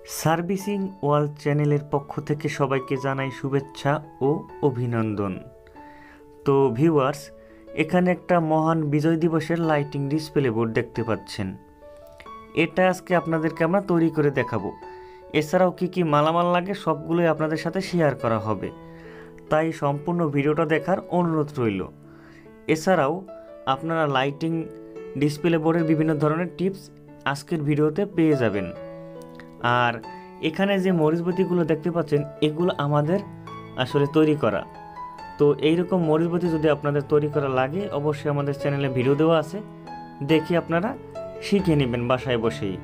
Servicing world চ্যানেলের পক্ষ থেকে সবাইকে জানাই শুভেচ্ছা ও অভিনন্দন। তো ভিউয়ার্স, এখানে একটা মহান বিজয় দিবসের লাইটিং ডিসপ্লে বোর্ড দেখতে পাচ্ছেন। এটা আজকে আপনাদেরকে আমরা তৈরি করে দেখাবো। এছাড়াও কি কি মালামাল লাগে সবগুলোই আপনাদের সাথে শেয়ার করা হবে, তাই সম্পূর্ণ ভিডিওটা দেখার অনুরোধ রইল। এছাড়াও আপনারা লাইটিং ডিসপ্লে বোর্ডের বিভিন্ন ধরনের টিপস আজকের ভিডিওতে পেয়ে যাবেন। আর এখানে যে মরিচবতিগুলো দেখতে পাচ্ছেন এগুলো আমাদের আসলে তৈরি করা। তো এইরকম মরিচবতি যদি আপনাদের তৈরি করা লাগে অবশ্যই আমাদের চ্যানেলে ভিডিও দেওয়া আছে, দেখে আপনারা শিখে নেবেন বাসায় বসেই।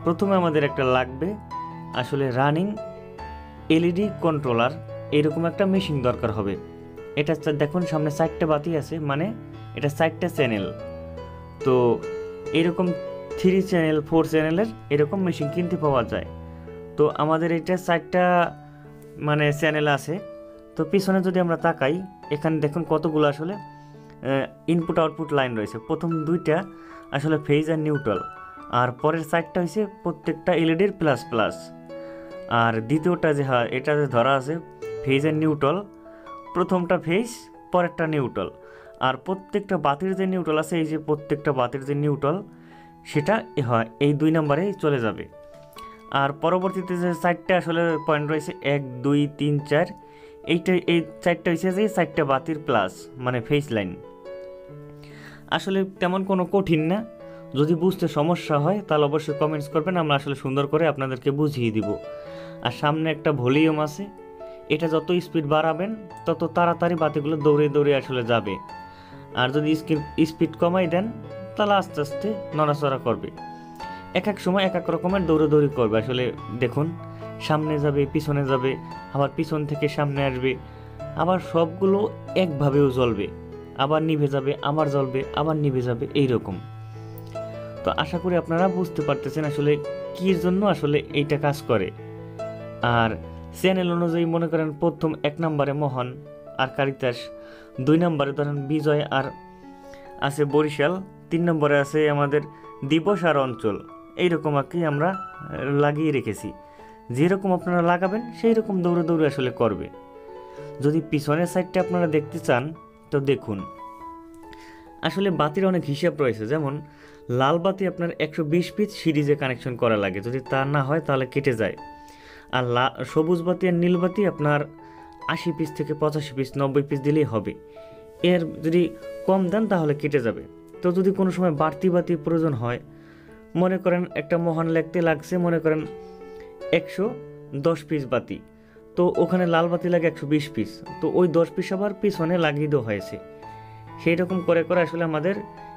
প্রথমে আমাদের একটা লাগবে আসলে রানিং এলইডি কন্ট্রোলার, এরকম একটা মেশিন দরকার হবে। এটা দেখুন সামনে 4টা বাতি আছে, মানে এটা 4টা চ্যানেল। তো এরকম 3 চ্যানেল 4 চ্যানেলের এরকম মেশিন কিনতে পাওয়া যায়। তো আমাদের এটা 4টা মানে চ্যানেল আছে। তো পিছনে যদি আমরা তাকাই, এখানে দেখুন কতগুলো আসলে ইনপুট আউটপুট লাইন রয়েছে। প্রথম 2টা আসলে ফেজ আর নিউট্রাল, আর পরের 4টা হয়েছে প্রত্যেকটা এলইডির প্লাস প্লাস। আর দ্বিতীয়টা যে এটা যে ধরা আছে ফেজ আর নিউট্রাল, প্রথমটা ফেজ পরেরটা নিউট্রাল। আর প্রত্যেকটা বাতির যে নিউট্রাল আছে, এই যে প্রত্যেকটা বাতির যে নিউট্রাল সেটা হয় এই 2 নম্বরেই চলে যাবে। আর পরবর্তীতে যে 4টা আসলে পয়েন্ট রয়েছে 1 2 3 4, এই 4টা হয়েছে যে 4টা বাতির প্লাস মানে ফেজ লাইন। আসলে তেমন কোনো কঠিন না, যদি বুঝতে সমস্যা হয় তাহলে অবশ্যই কমেন্টস করবেন, আমরা আসলে সুন্দর করে আপনাদেরকে বুঝিয়ে দিব। আর সামনে একটা ভলিউম আছে, এটা যত স্পিড বাড়াবেন তত তাড়াতাড়ি বাতিগুলো দৌড়ে দৌড়ে আসলে যাবে। আর যদি স্পিড কমাই দেন তাহলে আস্তে আস্তে নড়াচড়া করবে। এক এক সময় এক এক রকমের দৌড়াদৌড়ি করবে। আসলে দেখুন সামনে যাবে, পিছনে যাবে, আবার পিছন থেকে সামনে আসবে, আবার সবগুলো একভাবেও জ্বলবে, আবার নিভে যাবে, আবার জ্বলবে, আবার নিভে যাবে, এইরকম। তো আশা করি আপনারা বুঝতে পারতেছেন আসলে কির জন্য আসলে এইটা কাজ করে। আর চ্যানেল অনুযায়ী মনে করেন প্রথম 1 নম্বরে মোহন আর কারিতাস, 2 নম্বরে ধরেন বিজয় আর আছে বরিশাল, 3 নম্বরে আছে আমাদের দিবস আর অঞ্চল। এইরকম আর কি আমরা লাগিয়ে রেখেছি। যেরকম আপনারা লাগাবেন সেই রকম দৌড়ে দৌড়ে আসলে করবে। যদি পিছনের সাইডটা আপনারা দেখতে চান তো দেখুন, আসলে বাতির অনেক হিসাব রয়েছে। যেমন লাল বাতি আপনার 120 পিস সিরিজে কানেকশন করা লাগে, যদি তা না হয় তাহলে কেটে যায়। আর সবুজ বাতি আর নীল বাতি আপনার 80 পিস থেকে 85 পিস 90 পিস দিলেই হবে। এর যদি কম দেন তাহলে কেটে যাবে। তো যদি কোনো সময় বাড়তি বাতি প্রয়োজন হয়, মনে করেন একটা মহান লাগতে লাগছে মনে করেন 110 পিস বাতি, তো ওখানে লাল বাতি লাগে 120 পিস, তো ওই 10 পিস আবার পিছনে লাগিয়ে দেওয়া হয়েছে। সেই রকম করে করে আসলে আমাদের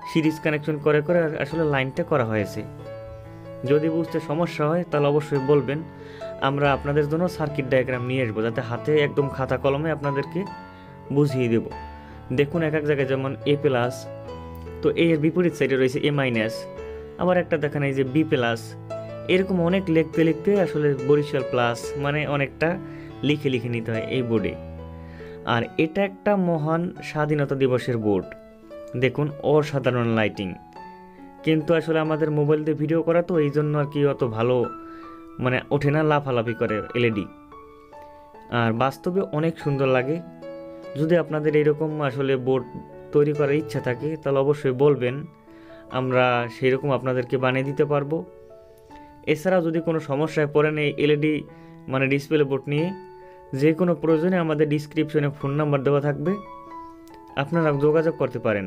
সিরিজ কানেকশন করে করে আসলে লাইনটা করা হয়েছে। যদি বুঝতে সমস্যা হয় তাহলে অবশ্যই বলবেন, আমরা আপনাদের জন্য সার্কিট ডায়াগ্রাম নিয়ে আসবো, যাতে হাতে একদম খাতা কলমে আপনাদেরকে বুঝিয়ে দেব। দেখুন এক এক জায়গায় যেমন A+, তো এর বিপরীত সাইডে রয়েছে A-, আবার একটা দেখেন এই যে B+, এরকম অনেক লিখতে লিখতে আসলে বরিশাল প্লাস, মানে অনেকটা লিখে লিখে নিতে হয় এই বোর্ডে। আর এটা একটা মহান স্বাধীনতা দিবসের বোর্ড। দেখুন অসাধারণ লাইটিং, কিন্তু আসলে আমাদের মোবাইল দিয়ে ভিডিও করা তো এই জন্য আর কি অত ভালো মানে ওঠে না, লাফালাফি করে এলইডি। আর বাস্তবে অনেক সুন্দর লাগে। যদি আপনাদের এইরকম আসলে বোর্ড তৈরি করার ইচ্ছা থাকে তাহলে অবশ্যই বলবেন, আমরা সেই রকম আপনাদেরকে বানিয়ে দিতে পারবো। এছাড়াও যদি কোনো সমস্যায় পড়েন এই এলইডি মানে ডিসপ্লে বোর্ড নিয়ে, যে কোনো প্রয়োজনে আমাদের ডিসক্রিপশনে ফোন নাম্বার দেওয়া থাকবে, আপনারা যোগাযোগ করতে পারেন।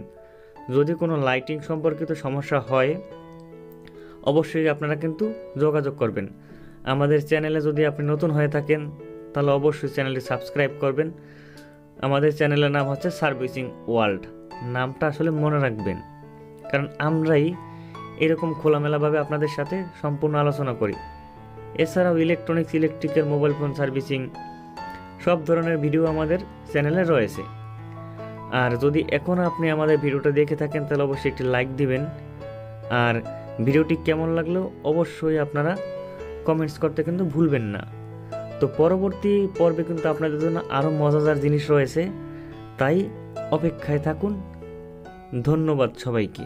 যদি কোনো লাইটিং সম্পর্কিত সমস্যা হয় অবশ্যই আপনারা কিন্তু যোগাযোগ করবেন। আমাদের চ্যানেলে যদি আপনি নতুন হয়ে থাকেন তাহলে অবশ্যই চ্যানেলটি সাবস্ক্রাইব করবেন। আমাদের চ্যানেলের নাম হচ্ছে সার্ভিসিং ওয়ার্ল্ড। নামটা আসলে মনে রাখবেন, কারণ আমরাই এরকম খোলামেলাভাবে আপনাদের সাথে সম্পূর্ণ আলোচনা করি। এছাড়াও electronics, electrical, mobile phone servicing সব ধরনের ভিডিও আমাদের চ্যানেলে রয়েছে। আর যদি এখন আপনি আমাদের ভিডিওটা দেখে থাকেন তাহলে অবশ্যই একটি লাইক দিবেন। আর ভিডিওটি কেমন লাগলো অবশ্যই আপনারা কমেন্টস করতে কিন্তু ভুলবেন না। তো পরবর্তী পর্বে কিন্তু আপনাদের জন্য আরও মজাদার জিনিস রয়েছে, তাই অপেক্ষায় থাকুন। ধন্যবাদ সবাইকে।